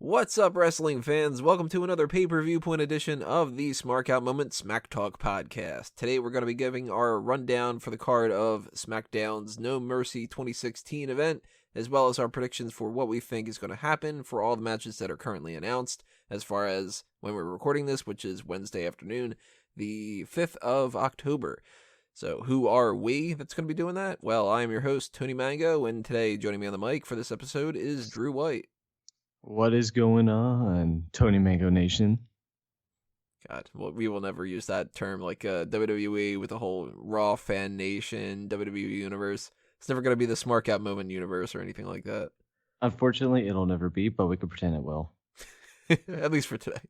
What's up, wrestling fans? Welcome to another Pay-Per-Viewpoint edition of the Smark Out Moment Smack Talk podcast. Today we're going to be giving our rundown for the card of SmackDown's No Mercy 2016 event, as well as our predictions for what we think is going to happen for all the matches that are currently announced, as far as when we're recording this, which is Wednesday afternoon, the 5th of October. So who are we that's going to be doing that? Well, I am your host, Tony Mango, and today joining me on the mic for this episode is Drew White. What is going on, Tony Mango Nation? God, well, we will never use that term like WWE with the whole Raw Fan Nation, WWE Universe. It's never going to be the Smark Out Moment universe or anything like that. Unfortunately, it'll never be, but we could pretend it will. At least for today.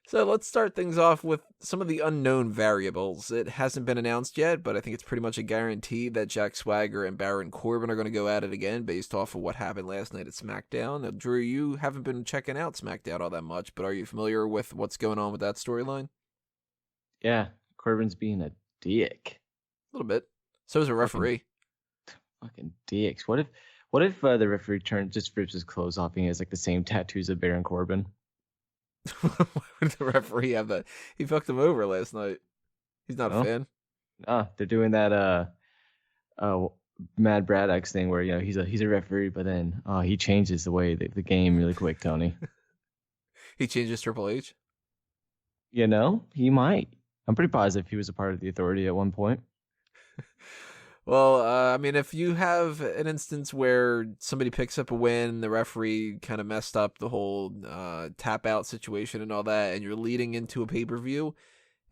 So let's start things off with some of the unknown variables. It hasn't been announced yet, but I think it's pretty much a guarantee that Jack Swagger and Baron Corbin are going to go at it again based off of what happened last night at SmackDown. Now, Drew, you haven't been checking out SmackDown all that much, but are you familiar with what's going on with that storyline? Yeah, Corbin's being a dick. A little bit. So is a referee. Fucking dicks. What if the referee just rips his clothes off and he has like the same tattoos of Baron Corbin? Why would the referee have that? He fucked him over last night. He's not a fan. They're doing that Mad Braddock's thing where he's a referee, but then he changes the way the game really quick, Tony. He changes Triple H. He might. I'm pretty positive he was a part of the Authority at one point. Well, I mean, if you have an instance where somebody picks up a win, the referee kind of messed up the whole tap out situation and all that, and you're leading into a pay-per-view,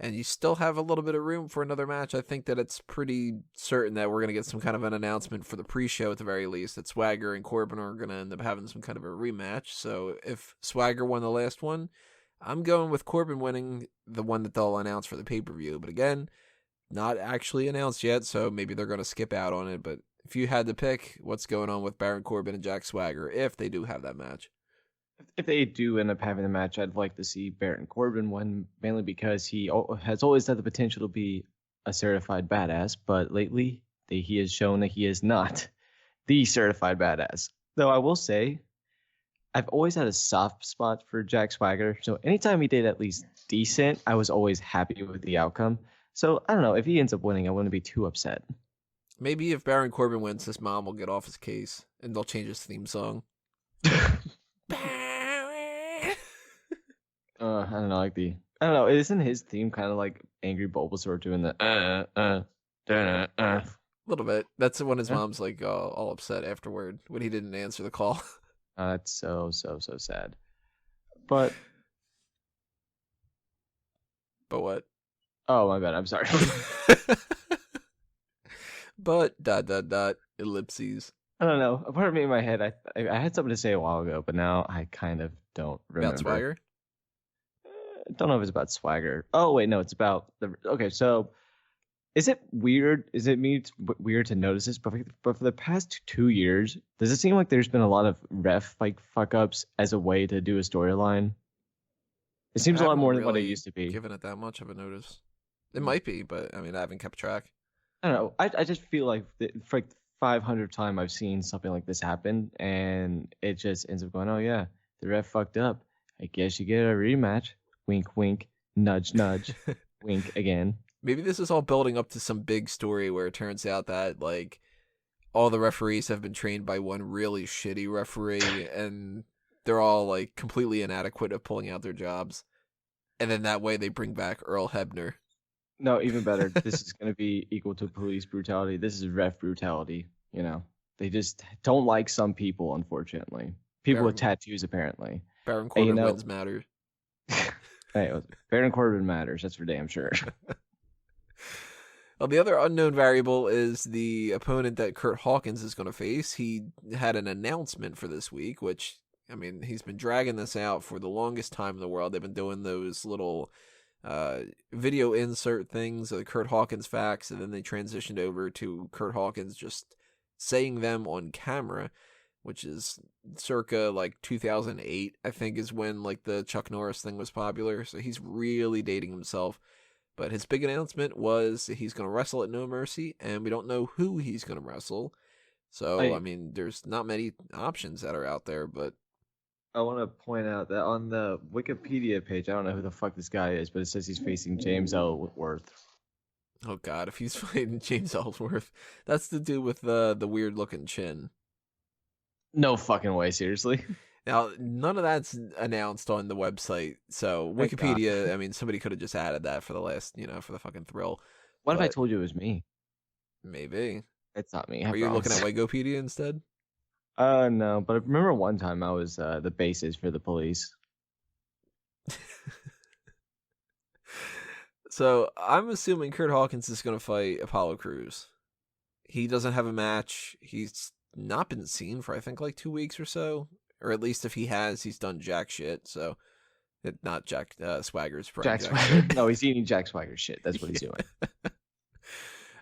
and you still have a little bit of room for another match, I think that it's pretty certain that we're going to get some kind of an announcement for the pre-show at the very least, that Swagger and Corbin are going to end up having some kind of a rematch. So if Swagger won the last one, I'm going with Corbin winning the one that they'll announce for the pay-per-view. But again, not actually announced yet, so maybe they're going to skip out on it. But if you had to pick, what's going on with Baron Corbin and Jack Swagger if they do have that match? If they do end up having a match, I'd like to see Baron Corbin win, mainly because he has always had the potential to be a certified badass, but lately he has shown that he is not the certified badass. Though I will say, I've always had a soft spot for Jack Swagger, so anytime he did at least decent, I was always happy with the outcome. So, I don't know, if he ends up winning, I wouldn't be too upset. Maybe if Baron Corbin wins, his mom will get off his case, and they'll change his theme song. I don't know, I don't know, isn't his theme kind of like Angry Bulbasaur doing the A little bit. That's when his mom's like all upset afterward when he didn't answer the call. That's so sad. But what? Oh, my bad. I'm sorry. But ... ellipses. I don't know. A part of me in my head, I had something to say a while ago, but now I kind of don't remember. About Swagger? I don't know if it's about Swagger. Oh, wait, no, it's about the... Okay, so is it weird? Is it weird to notice this? But for the past 2 years, does it seem like there's been a lot of ref fuck-ups as a way to do a storyline? It seems a lot more than what it used to be. Given it that much of a notice. It might be, but I mean, I haven't kept track. I don't know. I just feel like for like 500th time I've seen something like this happen, and it just ends up going, oh yeah, the ref fucked up. I guess you get a rematch. Wink, wink. Nudge, nudge. Wink again. Maybe this is all building up to some big story where it turns out that like all the referees have been trained by one really shitty referee, and they're all like completely inadequate at pulling out their jobs. And then that way they bring back Earl Hebner. No, even better. This is going to be equal to police brutality. This is ref brutality. They just don't like some people, unfortunately. People with tattoos, apparently. Baron Corbin wins matter. Hey, Baron Corbin matters. That's for damn sure. Well, the other unknown variable is the opponent that Curt Hawkins is going to face. He had an announcement for this week, which, I mean, he's been dragging this out for the longest time in the world. They've been doing those little video insert things, the Curt Hawkins facts, and then they transitioned over to Curt Hawkins just saying them on camera, which is circa like 2008, I think, is when like the Chuck Norris thing was popular. So he's really dating himself. But his big announcement was he's going to wrestle at No Mercy, and we don't know who he's going to wrestle. So, I mean, there's not many options that are out there, but I want to point out that on the Wikipedia page, I don't know who the fuck this guy is, but it says he's facing James Ellsworth. Oh God, if he's fighting James Ellsworth, that's the dude with the weird looking chin. No fucking way, seriously. Now, none of that's announced on the website, so Wikipedia. I mean, somebody could have just added that for the last, for the fucking thrill. What if I told you it was me? Maybe It's not me. Are you looking at Wikipedia instead? No, but I remember one time I was the basis for the police. So I'm assuming Curt Hawkins is going to fight Apollo Crews. He doesn't have a match. He's not been seen for I think like 2 weeks or so, or at least if he has, he's done jack shit. So, not Jack Swagger's Jack Swagger. No, he's eating Jack Swagger's shit. That's what he's doing.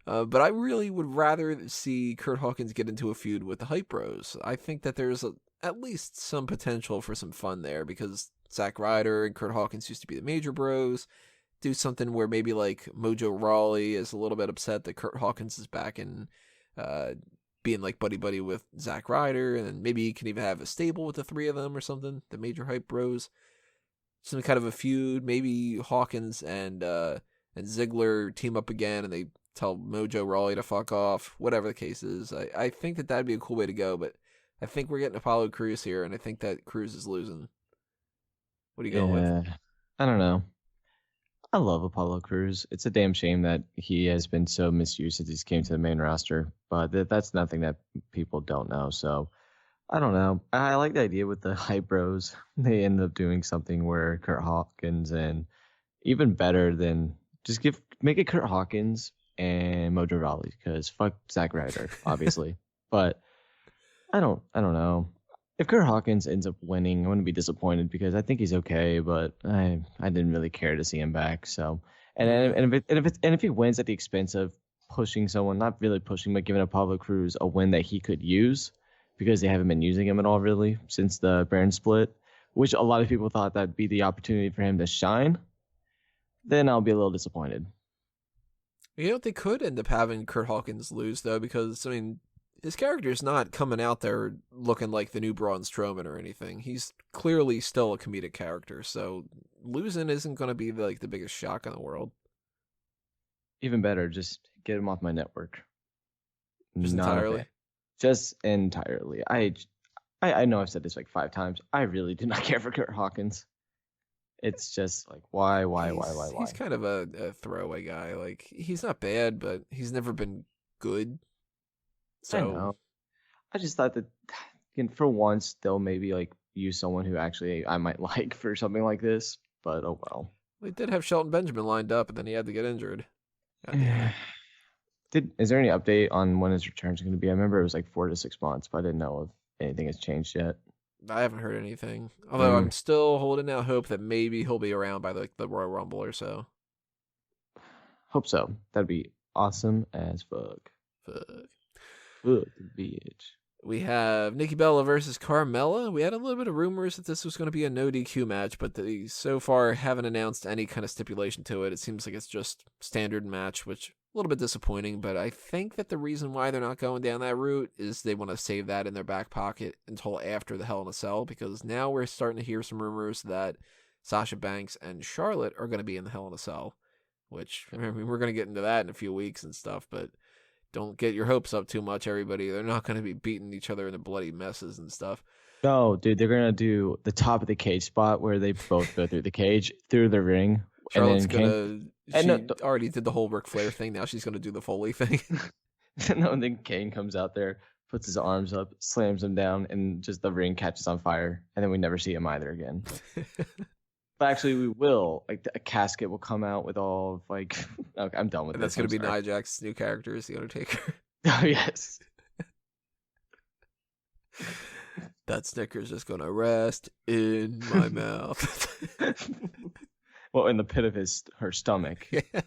But I really would rather see Curt Hawkins get into a feud with the Hype Bros. I think that there's at least some potential for some fun there because Zack Ryder and Curt Hawkins used to be the Major Bros. Do something where maybe like Mojo Rawley is a little bit upset that Curt Hawkins is back in being like buddy with Zack Ryder, and maybe he can even have a stable with the three of them or something, the Major Hype Bros. Some kind of a feud. Maybe Hawkins and Ziggler team up again and they tell Mojo Rawley to fuck off, whatever the case is. I think that that'd be a cool way to go, but I think we're getting Apollo Crews here, and I think that Crews is losing. What are you going with? I don't know. I love Apollo Crews. It's a damn shame that he has been so misused since he came to the main roster, but that's nothing that people don't know. So I don't know. I like the idea with the Hype Bros. They end up doing something where Curt Hawkins and even better than just make it Curt Hawkins and Mojo Rawley because fuck Zack Ryder, obviously. But I don't know. If Curt Hawkins ends up winning, I'm going to be disappointed because I think he's okay, but I didn't really care to see him back. So, and if he wins at the expense of pushing someone, not really pushing, but giving Apollo Crews a win that he could use because they haven't been using him at all really since the brand split, which a lot of people thought that'd be the opportunity for him to shine, then I'll be a little disappointed. They could end up having Curt Hawkins lose though, because I mean, his character's not coming out there looking like the new Braun Strowman or anything. He's clearly still a comedic character, so losing isn't going to be like the biggest shock in the world. Even better, just get him off my network. Just entirely? Just entirely. I know I've said this like 5 times. I really do not care for Curt Hawkins. It's just like, why? He's kind of a throwaway guy. Like, he's not bad, but he's never been good. So I know. I just thought that for once they'll maybe like use someone who actually I might like for something like this, but oh well. They did have Shelton Benjamin lined up, and then he had to get injured. Is there any update on when his return is going to be? I remember it was like 4 to 6 months, but I didn't know if anything has changed yet. I haven't heard anything. Although I'm still holding out hope that maybe he'll be around by like the Royal Rumble or so. Hope so. That'd be awesome as fuck. Fuck, bitch. We have Nikki Bella versus Carmella. We had a little bit of rumors that this was going to be a no DQ match, but they so far haven't announced any kind of stipulation to it. It seems like it's just standard match, which a little bit disappointing, but I think that the reason why they're not going down that route is they want to save that in their back pocket until after the Hell in a Cell, because now we're starting to hear some rumors that Sasha Banks and Charlotte are going to be in the Hell in a Cell, which, I mean, we're going to get into that in a few weeks and stuff, but don't get your hopes up too much, everybody. They're not going to be beating each other into bloody messes and stuff. No, dude, they're going to do the top of the cage spot where they both go through the cage, through the ring. Charlotte's already did the whole Ric Flair thing. Now she's going to do the Foley thing. No, and then Kane comes out there, puts his arms up, slams him down, and just the ring catches on fire. And then we never see him either again. But actually, we will. Like, a casket will come out with all of, like... Okay, I'm done with and this. That's going to be Nia Jax's new character, is The Undertaker. Oh, yes. That snicker's just going to rest in my mouth. Well, in the pit of her stomach. Yeah.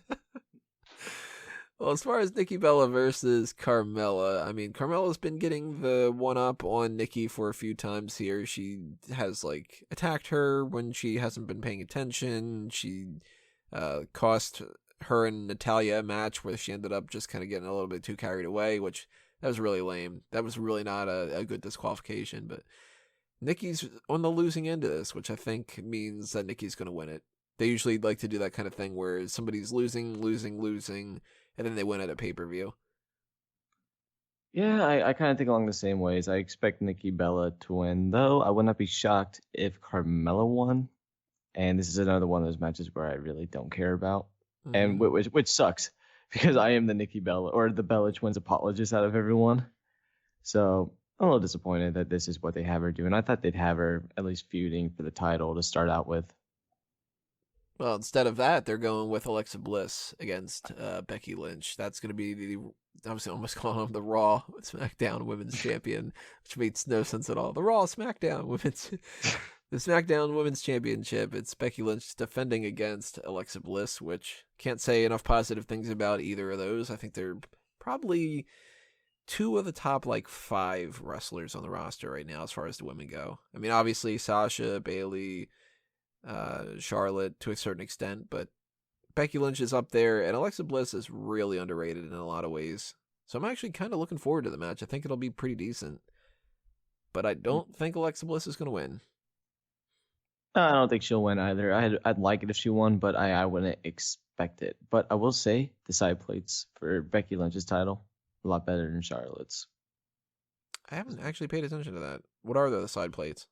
Well, as far as Nikki Bella versus Carmella, I mean, Carmella's been getting the one-up on Nikki for a few times here. She has, like, attacked her when she hasn't been paying attention. She cost her and Natalya a match where she ended up just kind of getting a little bit too carried away, which that was really lame. That was really not a good disqualification, but Nikki's on the losing end of this, which I think means that Nikki's going to win it. They usually like to do that kind of thing where somebody's losing, and then they win at a pay-per-view. Yeah, I kind of think along the same ways. I expect Nikki Bella to win, though I would not be shocked if Carmella won. And this is another one of those matches where I really don't care about, and which sucks because I am the Nikki Bella or the Bella Twins apologist out of everyone. So I'm a little disappointed that this is what they have her doing. I thought they'd have her at least feuding for the title to start out with. Well, instead of that, they're going with Alexa Bliss against Becky Lynch. That's going to be I was almost calling them the Raw SmackDown Women's Champion, which makes no sense at all. The Raw SmackDown Women's, the SmackDown Women's Championship. It's Becky Lynch defending against Alexa Bliss, which can't say enough positive things about either of those. I think they're probably two of the top 5 wrestlers on the roster right now as far as the women go. I mean, obviously Sasha, Bayley, Charlotte to a certain extent, but Becky Lynch is up there, and Alexa Bliss is really underrated in a lot of ways. So I'm actually kind of looking forward to the match. I think it'll be pretty decent, but I don't think Alexa Bliss is going to win. I don't think she'll win either. I'd like it if she won, but I wouldn't expect it. But I will say the side plates for Becky Lynch's title a lot better than Charlotte's. I haven't actually paid attention to that. What are the side plates?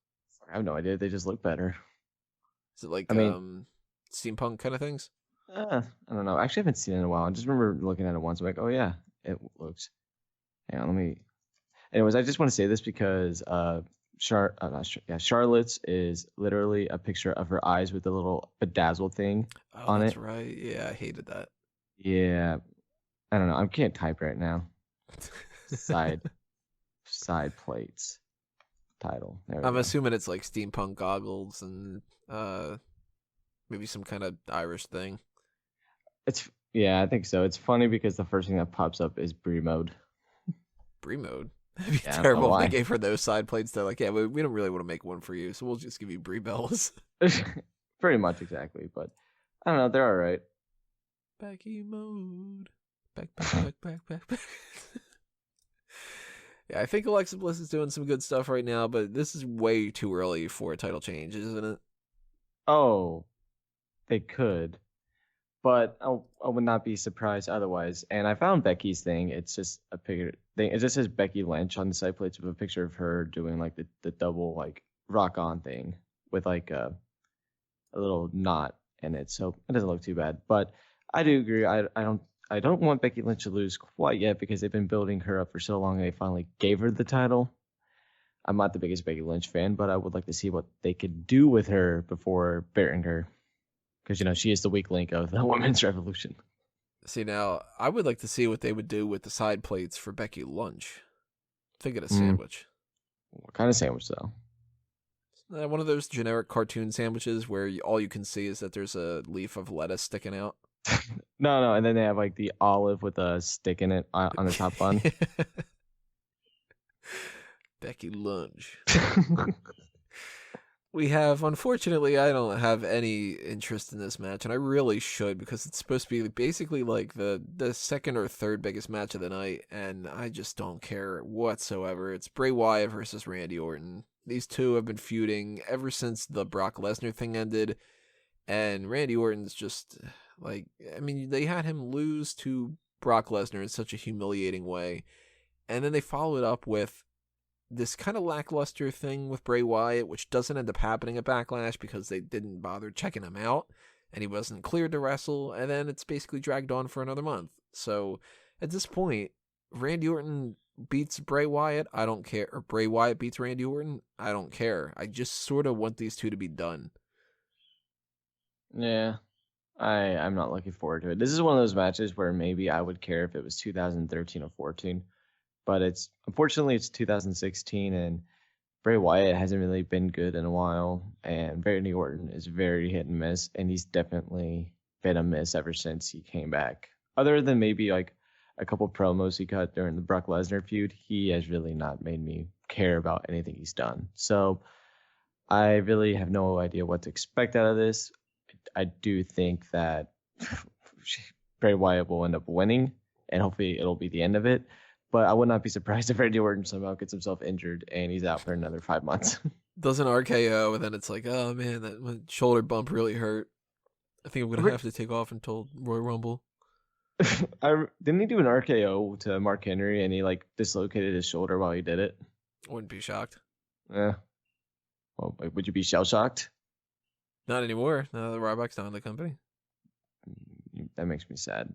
I have no idea. They just look better. Is it steampunk kind of things? I don't know. Actually, I haven't seen it in a while. I just remember looking at it once. I'm like, oh yeah, it looks. Hang on, let me. Anyways, I just want to say this because Charlotte's is literally a picture of her eyes with the little bedazzled thing on it. That's right. Yeah, I hated that. Yeah, I don't know. I can't type right now. Side plates title. I'm assuming it's like steampunk goggles and maybe some kind of Irish thing. I think so. It's funny because the first thing that pops up is Brie mode. Brie mode? That'd be terrible if they gave her those side plates. They're like, yeah, we don't really want to make one for you, so we'll just give you Brie bells. Pretty much exactly, but I don't know. They're all right. Becky mode. Back. Yeah, I think Alexa Bliss is doing some good stuff right now, but this is way too early for a title change, isn't it? Oh, they could. But I would not be surprised otherwise. And I found Becky's thing. It's just a picture thing. It just says Becky Lynch on the side plates with a picture of her doing the double rock on thing with a little knot in it. So it doesn't look too bad. But I do agree. I don't want Becky Lynch to lose quite yet because they've been building her up for so long. They finally gave her the title. I'm not the biggest Becky Lynch fan, but I would like to see what they could do with her before burying her. Because, she is the weak link of the women's revolution. See, now, I would like to see what they would do with the side plates for Becky Lynch. Think of a sandwich. What kind of sandwich, though? One of those generic cartoon sandwiches where all you can see is that there's a leaf of lettuce sticking out. No, and then they have the olive with a stick in it on the top bun. Becky Lynch. We have, unfortunately, I don't have any interest in this match, and I really should because it's supposed to be basically the second or third biggest match of the night, and I just don't care whatsoever. It's Bray Wyatt versus Randy Orton. These two have been feuding ever since the Brock Lesnar thing ended, and Randy Orton's just, they had him lose to Brock Lesnar in such a humiliating way, and then they followed up with this kind of lackluster thing with Bray Wyatt, which doesn't end up happening at Backlash because they didn't bother checking him out, and he wasn't cleared to wrestle, and then it's basically dragged on for another month. So, at this point, Randy Orton beats Bray Wyatt, I don't care. Or Bray Wyatt beats Randy Orton, I don't care. I just sort of want these two to be done. Yeah, I'm not looking forward to it. This is one of those matches where maybe I would care if it was 2013 or 14. But unfortunately it's 2016 and Bray Wyatt hasn't really been good in a while, and Randy Orton is very hit and miss, and he's definitely been a miss ever since he came back. Other than maybe a couple promos he cut during the Brock Lesnar feud, he has really not made me care about anything he's done. So I really have no idea what to expect out of this. I do think that Bray Wyatt will end up winning, and hopefully it'll be the end of it. But I would not be surprised if Randy Orton somehow gets himself injured and he's out for another 5 months. does an RKO, and then it's like, oh man, that my shoulder bump really hurt. I think I'm gonna have to take off until Royal Rumble. Didn't he do an RKO to Mark Henry and he like dislocated his shoulder while he did it? I wouldn't be shocked. Yeah. Well, would you be shell shocked? Not anymore. Now that Ryback's not in the company. That makes me sad.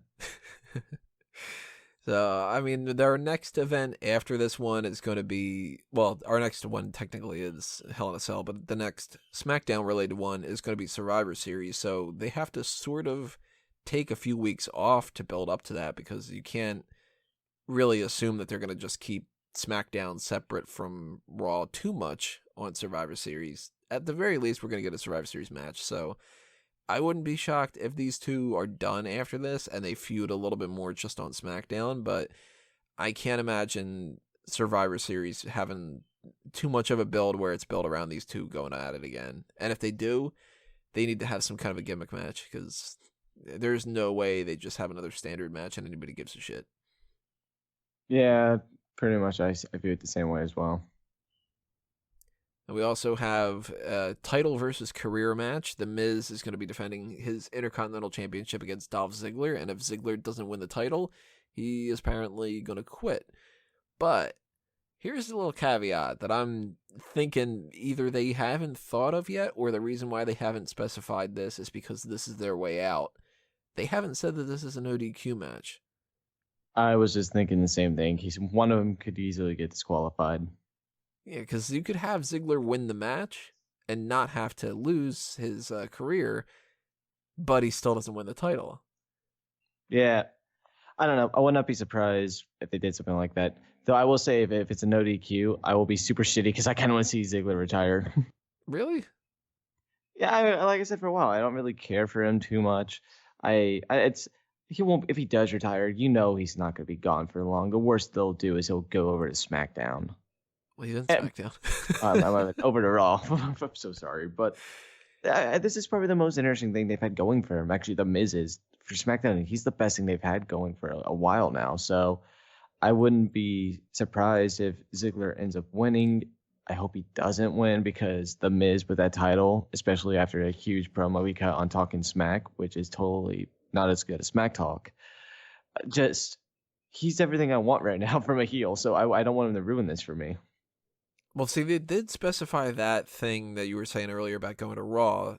So, I mean, our next event after this one is going to be, well, our next one technically is Hell in a Cell, but the next SmackDown related one is going to be Survivor Series. So they have to sort of take a few weeks off to build up to that, because you can't really assume that they're going to just keep SmackDown separate from Raw too much on Survivor Series. At the very least, we're going to get a Survivor Series match. So I wouldn't be shocked if these two are done after this and they feud a little bit more just on SmackDown, but I can't imagine Survivor Series having too much of a build where it's built around these two going at it again. And if they do, they need to have some kind of a gimmick match, because there's no way they just have another standard match and anybody gives a shit. Yeah, pretty much I view it the same way as well. And we also have a title versus career match. The Miz is going to be defending his Intercontinental Championship against Dolph Ziggler, and if Ziggler doesn't win the title, he is apparently going to quit. But here's a little caveat that I'm thinking either they haven't thought of yet, or the reason why they haven't specified this is because this is their way out. They haven't said that this is an ODQ match. I was just thinking the same thing. One of them could easily get disqualified. Yeah, because you could have Ziggler win the match and not have to lose his career, but he still doesn't win the title. Yeah, I don't know. I would not be surprised if they did something like that. Though I will say, if it's an ODQ, I will be super shitty because I kind of want to see Ziggler retire. Really? Yeah, like I said for a while, I don't really care for him too much. He won't. If he does retire, he's not going to be gone for long. The worst they'll do is he'll go over to SmackDown. Well, he's in SmackDown. Over to Raw. I'm so sorry, but this is probably the most interesting thing they've had going for him. Actually, the Miz is for SmackDown. He's the best thing they've had going for a while now. So I wouldn't be surprised if Ziggler ends up winning. I hope he doesn't win, because the Miz with that title, especially after a huge promo we cut on Talking Smack, which is totally not as good as Smack Talk. He's everything I want right now from a heel. So I don't want him to ruin this for me. Well, see, they did specify that thing that you were saying earlier about going to Raw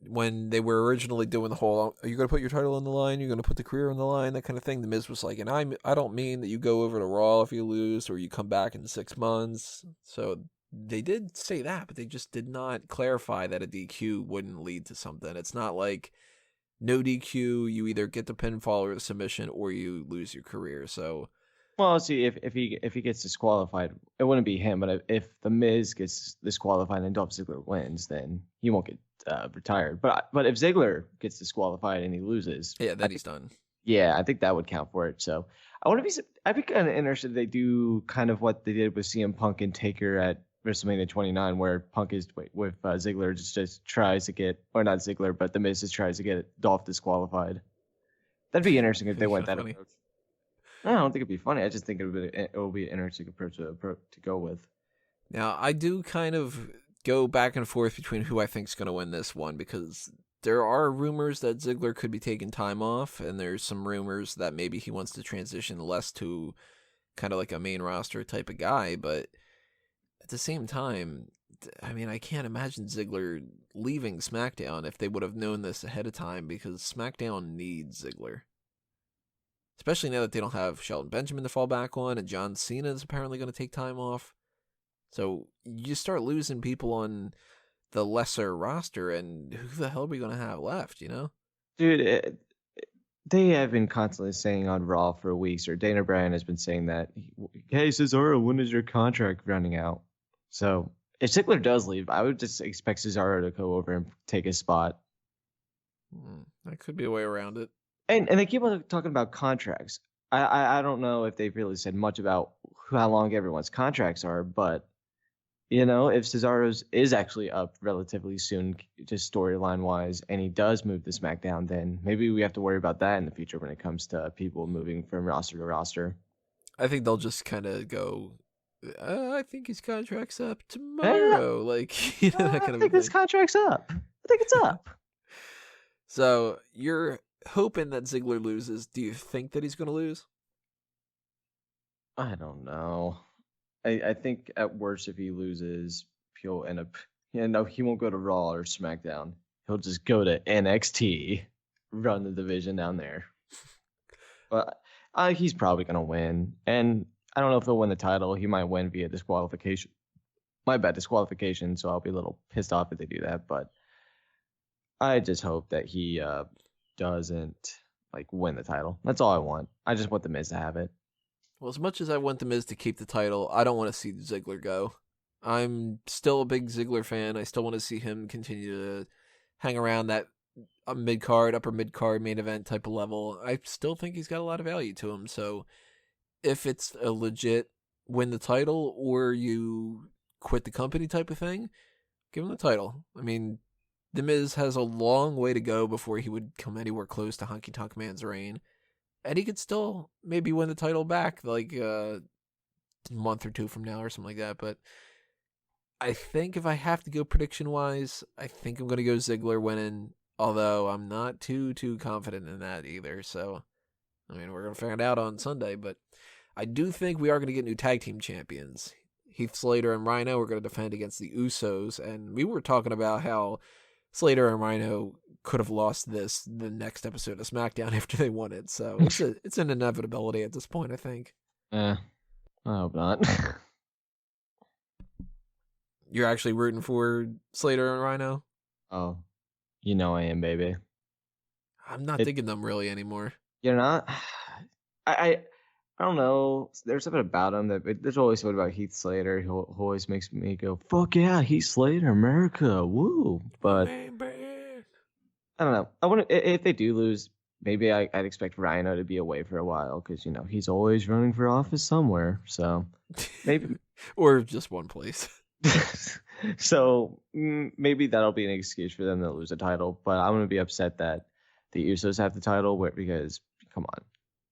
when they were originally doing the whole, are you going to put your title on the line? You're going to put the career on the line? That kind of thing. The Miz was like, and I don't mean that you go over to Raw if you lose or you come back in 6 months. So they did say that, but they just did not clarify that a DQ wouldn't lead to something. It's not like no DQ, you either get the pinfall or the submission or you lose your career. So, well, see, if he gets disqualified, it wouldn't be him. But if the Miz gets disqualified and Dolph Ziggler wins, then he won't get retired. But if Ziggler gets disqualified and he loses, yeah, then he's done. Yeah, I think that would count for it. So I'd be kind of interested if they do kind of what they did with CM Punk and Taker at WrestleMania 29, where Punk is with Ziggler just tries to get, or not Ziggler, but the Miz just tries to get Dolph disqualified. That'd be interesting if they went that approach. I don't think it'd be funny. I just think it would be an interesting approach to go with. Now, I do kind of go back and forth between who I think is going to win this one, because there are rumors that Ziggler could be taking time off, and there's some rumors that maybe he wants to transition less to kind of like a main roster type of guy, but at the same time, I mean, I can't imagine Ziggler leaving SmackDown if they would have known this ahead of time, because SmackDown needs Ziggler. Especially now that they don't have Shelton Benjamin to fall back on, and John Cena is apparently going to take time off. So you start losing people on the lesser roster, and who the hell are we going to have left, Dude, they have been constantly saying on Raw for weeks, or Dana Bryan has been saying that, hey, Cesaro, when is your contract running out? So if Ziggler does leave, I would just expect Cesaro to go over and take his spot. That could be a way around it. And they keep on talking about contracts. I don't know if they've really said much about how long everyone's contracts are, but if Cesaro's is actually up relatively soon, just storyline wise, and he does move to SmackDown, then maybe we have to worry about that in the future when it comes to people moving from roster to roster. I think they'll just kind of go I think his contract's up Eh, tomorrow. Like, that kind I of a think his thing. contract's up. I think it's up. So you're hoping that Ziggler loses. Do you think that he's going to lose? I don't know. I think at worst, if he loses, he'll end up. Yeah, no, he won't go to Raw or SmackDown. He'll just go to NXT, run the division down there. But he's probably gonna win, and I don't know if he'll win the title. He might win via disqualification. My bad, disqualification. So I'll be a little pissed off if they do that. But I just hope that he doesn't like win the title. That's all I want. I just want the Miz to have it. Well, as much as I want The Miz to keep the title, I don't want to see Ziggler go. I'm still a big Ziggler fan. I still want to see him continue to hang around that mid-card, upper mid-card, main event type of level. I still think he's got a lot of value to him. So if it's a legit win the title or you quit the company type of thing, give him the title. I mean, The Miz has a long way to go before he would come anywhere close to Honky Tonk Man's reign. And he could still maybe win the title back like a month or two from now or something like that. But I think if I have to go prediction-wise, I think I'm going to go Ziggler winning, although I'm not too confident in that either. So, I mean, we're going to find out on Sunday, but I do think we are going to get new tag team champions. Heath, Slater, and Rhyno are going to defend against the Usos, and we were talking about how Slater and Rhyno could have lost the next episode of SmackDown after they won it. So it's an inevitability at this point, I think. I hope not. You're actually rooting for Slater and Rhyno? Oh, you know I am, baby. I'm not thinking them really anymore. You're not? I don't know. There's something about him there's always something about Heath Slater who always makes me go, fuck yeah, Heath Slater, America, woo. But I don't know. I want if they do lose, maybe I'd expect Rhyno to be away for a while because he's always running for office somewhere. So maybe or just one place. So maybe that'll be an excuse for them to lose a title. But I'm gonna be upset that the Usos have the title because come on,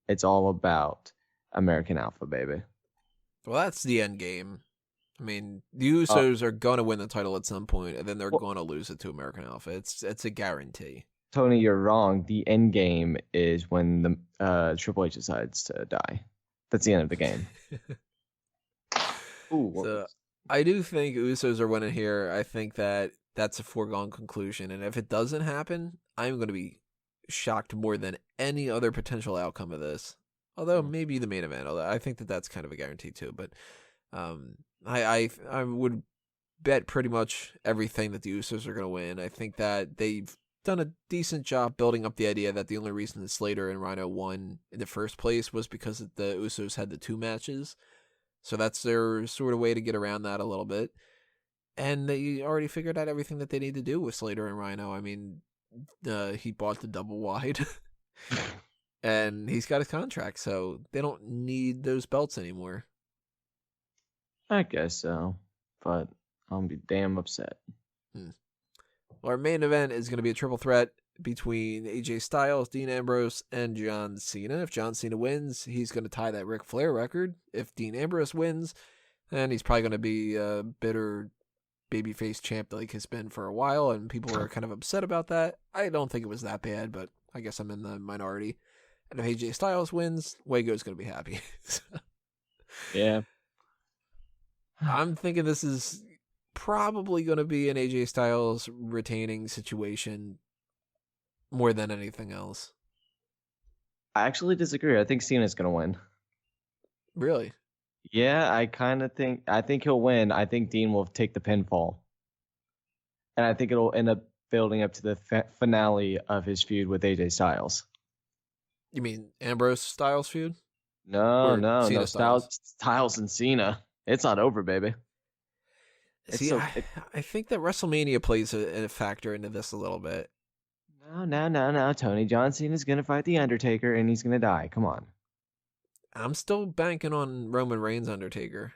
it's all about American Alpha, baby. Well, that's the end game. I mean, the Usos are going to win the title at some point, and then they're going to lose it to American Alpha. It's a guarantee. Tony, you're wrong. The end game is when the Triple H decides to die. That's the end of the game. Ooh, so I do think Usos are winning here. I think that's a foregone conclusion, and if it doesn't happen, I'm going to be shocked more than any other potential outcome of this. Although maybe the main event. Although I think that's kind of a guarantee too. But I would bet pretty much everything that the Usos are going to win. I think that they've done a decent job building up the idea that the only reason that Slater and Rhyno won in the first place was because the Usos had the 2 matches. So that's their sort of way to get around that a little bit. And they already figured out everything that they need to do with Slater and Rhyno. I mean, he bought the double wide. And he's got his contract, so they don't need those belts anymore. I guess so, but I'll be damn upset. Well, our main event is going to be a triple threat between AJ Styles, Dean Ambrose, and John Cena. If John Cena wins, he's going to tie that Ric Flair record. If Dean Ambrose wins, then he's probably going to be a bitter babyface champ like he's been for a while, and people are kind of upset about that. I don't think it was that bad, but I guess I'm in the minority. And if AJ Styles wins, Wago's going to be happy. Yeah. I'm thinking this is probably going to be an AJ Styles retaining situation more than anything else. I actually disagree. I think Cena's going to win. Really? Yeah, I think he'll win. I think Dean will take the pinfall. And I think it'll end up building up to the finale of his feud with AJ Styles. You mean Ambrose Styles feud? No, Cena Styles and Cena. It's not over, baby. See, I think that WrestleMania plays a factor into this a little bit. No, Tony. John Cena's going to fight The Undertaker, and he's going to die. Come on. I'm still banking on Roman Reigns Undertaker.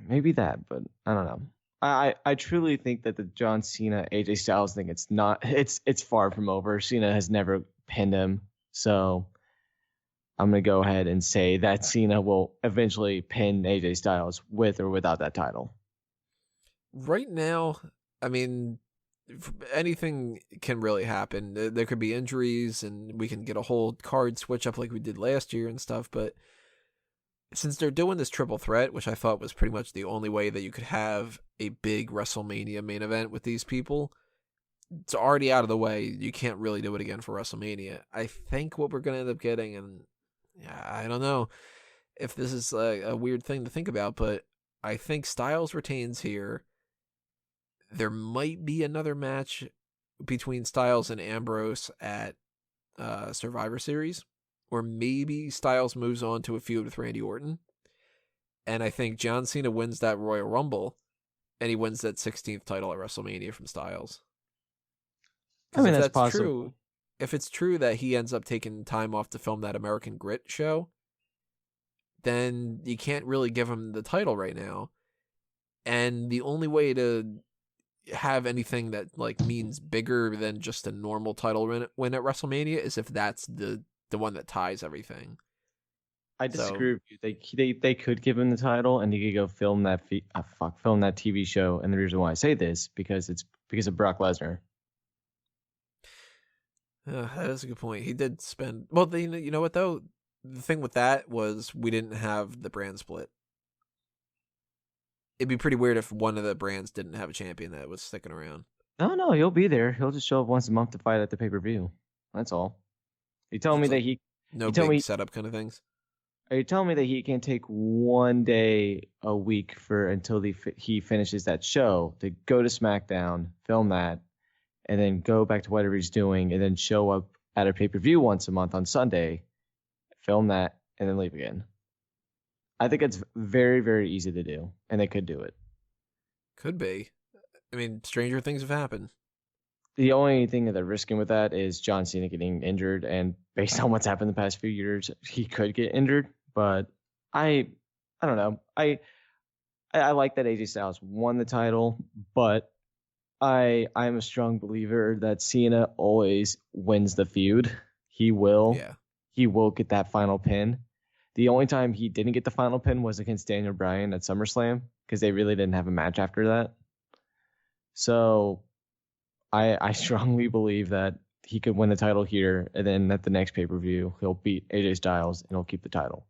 Maybe that, but I don't know. I truly think that the John Cena AJ Styles thing, it's far from over. Cena has never pinned him, so I'm going to go ahead and say that Cena will eventually pin AJ Styles with or without that title. Right now, I mean, anything can really happen. There could be injuries, and we can get a whole card switch up like we did last year and stuff. But since they're doing this triple threat, which I thought was pretty much the only way that you could have a big WrestleMania main event with these people, it's already out of the way. You can't really do it again for WrestleMania. I think what we're going to end up getting, and I don't know if this is a weird thing to think about, but I think Styles retains here. There might be another match between Styles and Ambrose at Survivor Series, or maybe Styles moves on to a feud with Randy Orton. And I think John Cena wins that Royal Rumble, and he wins that 16th title at WrestleMania from Styles. I mean, if that's possible. True, if it's true that he ends up taking time off to film that American Grit show, then you can't really give him the title right now. And the only way to have anything that like means bigger than just a normal title win at WrestleMania is if that's the one that ties everything. I disagree with you. They could give him the title and he could go film that film that TV show. And the reason why I say this because of Brock Lesnar. That is a good point. He did spend you know what though? The thing with that was we didn't have the brand split. It'd be pretty weird if one of the brands didn't have a champion that was sticking around. No, he'll be there. He'll just show up once a month to fight at the pay-per-view. That's all. You telling me that he no big setup kind of things? Are you telling me that he can take one day a week until he finishes that show to go to SmackDown, film that, and then go back to whatever he's doing, and then show up at a pay-per-view once a month on Sunday, film that, and then leave again? I think it's very, very easy to do, and they could do it. Could be. I mean, stranger things have happened. The only thing that they're risking with that is John Cena getting injured, and based on what's happened the past few years, he could get injured. But I don't know. I like that AJ Styles won the title, but I'm a strong believer that Cena always wins the feud. He will. Yeah. He will get that final pin. The only time he didn't get the final pin was against Daniel Bryan at SummerSlam because they really didn't have a match after that. So I strongly believe that he could win the title here, and then at the next pay-per-view, he'll beat AJ Styles and he'll keep the title.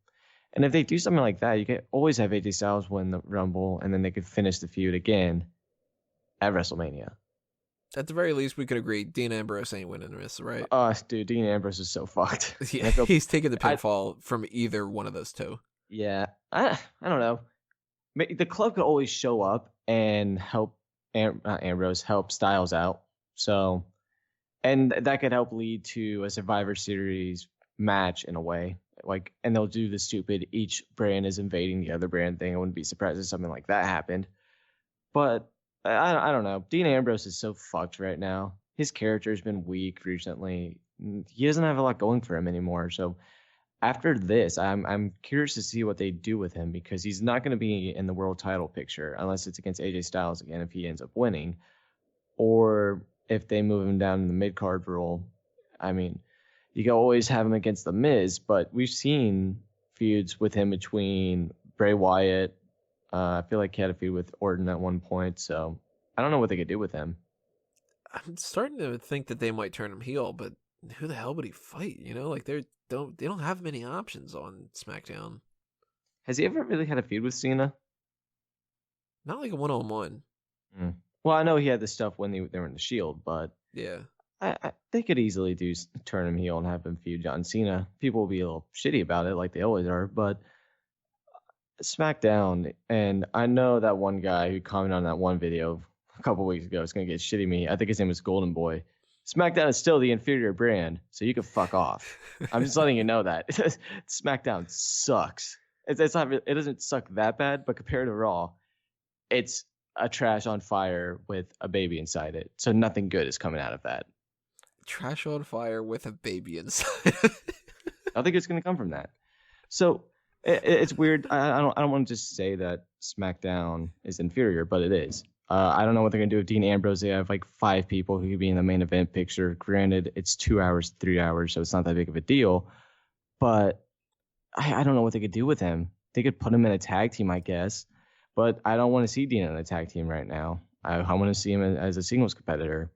And if they do something like that, you can always have AJ Styles win the Rumble, and then they could finish the feud again at WrestleMania. At the very least, we could agree Dean Ambrose ain't winning this, right? Dude, Dean Ambrose is so fucked. Yeah, he's taking the pinfall from either one of those two. Yeah, I don't know. The club could always show up and help Ambrose help Styles out. So, and that could help lead to a Survivor Series match in a way. And they'll do the stupid each brand is invading the other brand thing. I wouldn't be surprised if something like that happened. But I don't know. Dean Ambrose is so fucked right now. His character has been weak recently. He doesn't have a lot going for him anymore. So after this, I'm curious to see what they do with him because he's not going to be in the world title picture unless it's against AJ Styles again if he ends up winning, or if they move him down in the mid card role. I mean, you can always have him against The Miz, but we've seen feuds with him between Bray Wyatt. I feel like he had a feud with Orton at one point, so I don't know what they could do with him. I'm starting to think that they might turn him heel, but who the hell would he fight? You know, like they don't have many options on SmackDown. Has he ever really had a feud with Cena? Not like a one-on-one. Well, I know he had the stuff when they were in the Shield, but yeah, they could easily turn him heel and have him feud John Cena. People will be a little shitty about it, like they always are, but SmackDown, and I know that one guy who commented on that one video a couple weeks ago is going to get shitty me. I think his name is Golden Boy. SmackDown is still the inferior brand, so you can fuck off. I'm just letting you know that. SmackDown sucks. It's not. It doesn't suck that bad, but compared to Raw, it's a trash on fire with a baby inside it. So nothing good is coming out of that. Trash on fire with a baby inside. I think it's going to come from that. So it's weird. I don't want to just say that SmackDown is inferior, but it is. I don't know what they're going to do with Dean Ambrose. They have like 5 people who could be in the main event picture. Granted, it's 2 hours, 3 hours, so it's not that big of a deal. But I don't know what they could do with him. They could put him in a tag team, I guess, but I don't want to see Dean in a tag team right now. I want to see him as a singles competitor.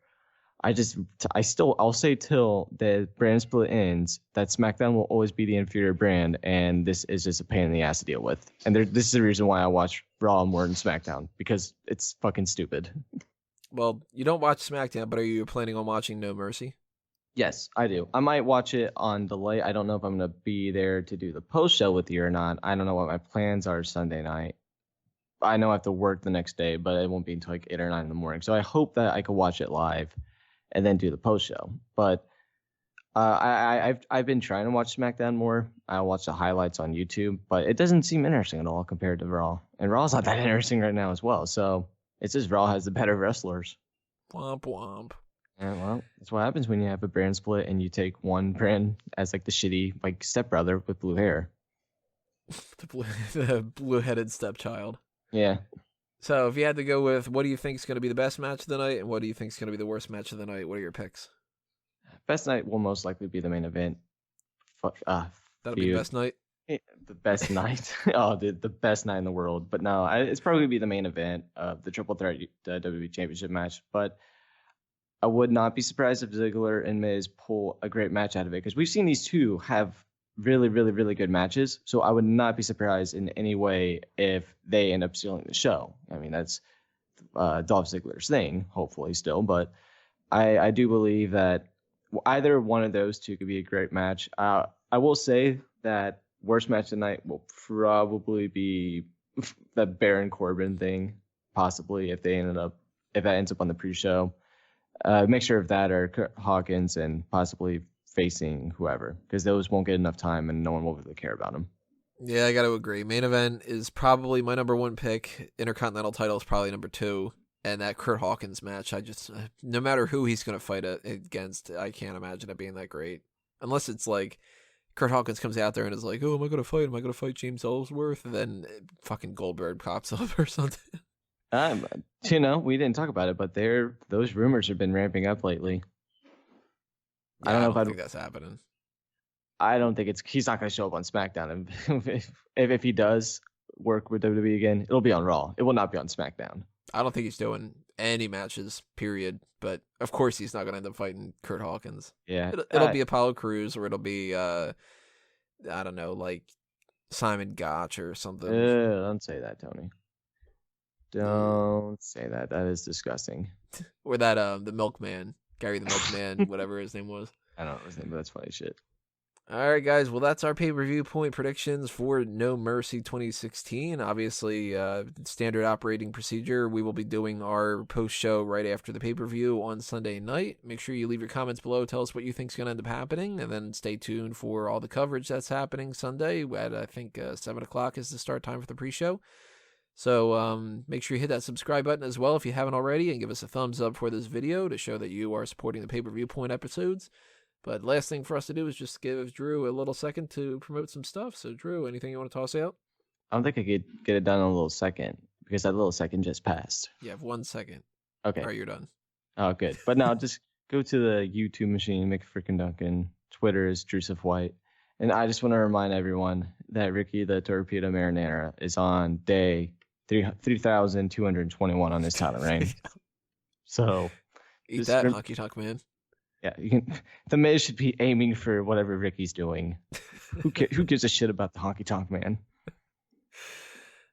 I'll say till the brand split ends that SmackDown will always be the inferior brand, and this is just a pain in the ass to deal with. And this is the reason why I watch Raw more than SmackDown, because it's fucking stupid. Well, you don't watch SmackDown, but are you planning on watching No Mercy? Yes, I do. I might watch it on delay. I don't know if I'm going to be there to do the post show with you or not. I don't know what my plans are Sunday night. I know I have to work the next day, but it won't be until like 8 or 9 in the morning. So I hope that I could watch it live and then do the post show. But I've been trying to watch SmackDown more. I watch the highlights on YouTube, but it doesn't seem interesting at all compared to Raw. And Raw's not that interesting right now as well. So it's just Raw has the better wrestlers. Womp womp. Yeah, well, that's what happens when you have a brand split and you take one brand as like the shitty like stepbrother with blue hair. The blue-headed stepchild. Yeah. So if you had to go with what do you think is going to be the best match of the night and what do you think is going to be the worst match of the night, what are your picks? Best night will most likely be the main event. That'll be the best night? The best night. Oh, the best night in the world. But no, it's probably going to be the main event of the Triple Threat WWE Championship match. But I would not be surprised if Ziggler and Miz pull a great match out of it, because we've seen these two have really, really, really good matches. So I would not be surprised in any way if they end up stealing the show. I mean, that's Dolph Ziggler's thing, hopefully still. But I do believe that either one of those two could be a great match. I will say that worst match tonight will probably be the Baron Corbin thing, possibly if that ends up on the pre-show. Mixture of that or Curt Hawkins and possibly facing whoever, because those won't get enough time and no one will really care about them. Yeah, I got to agree. Main event is probably my number one pick. Intercontinental title is probably number 2. And that Curt Hawkins match, no matter who he's going to fight against, I can't imagine it being that great. Unless it's like Curt Hawkins comes out there and is like, oh, am I going to fight? Am I going to fight James Ellsworth? And then fucking Goldberg pops up or something. We didn't talk about it, but those rumors have been ramping up lately. Yeah, I don't think that's happening. I don't think he's not going to show up on SmackDown. And if he does work with WWE again, it'll be on Raw. It will not be on SmackDown. I don't think he's doing any matches, period. But of course, he's not going to end up fighting Curt Hawkins. Yeah, it'll be Apollo Crews, or it'll be I don't know, like Simon Gotch or something. Don't say that, Tony. Don't say that. That is disgusting. Or that the Milkman, Gary the Milkman, whatever his name was. I don't know his name, but that's funny shit. All right, guys. Well, that's our pay-per-view point predictions for No Mercy 2016. Obviously, standard operating procedure. We will be doing our post-show right after the pay-per-view on Sunday night. Make sure you leave your comments below. Tell us what you think is going to end up happening. And then stay tuned for all the coverage that's happening Sunday at, I think, 7 o'clock is the start time for the pre-show. So make sure you hit that subscribe button as well if you haven't already, and give us a thumbs up for this video to show that you are supporting the pay-per-view point episodes. But last thing for us to do is just give Drew a little second to promote some stuff. So Drew, anything you want to toss out? I don't think I could get it done in a little second, because that little second just passed. You have 1 second. Okay. All right, you're done. Oh, good. But now just go to the YouTube machine, make a freaking Duncan. Twitter is Drusif White. And I just want to remind everyone that Ricky the Torpedo Marinara is on day 3,221 on his title reign. So eat that, Honky Tonk Man. Yeah, the Miz should be aiming for whatever Ricky's doing. Who gives a shit about the Honky Tonk Man?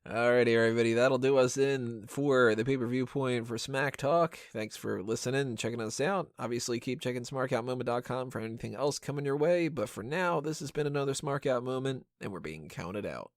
Alrighty, everybody. That'll do us in for the pay-per-view point for Smack Talk. Thanks for listening and checking us out. Obviously, keep checking smarkoutmoment.com for anything else coming your way. But for now, this has been another Smark Out Moment, and we're being counted out.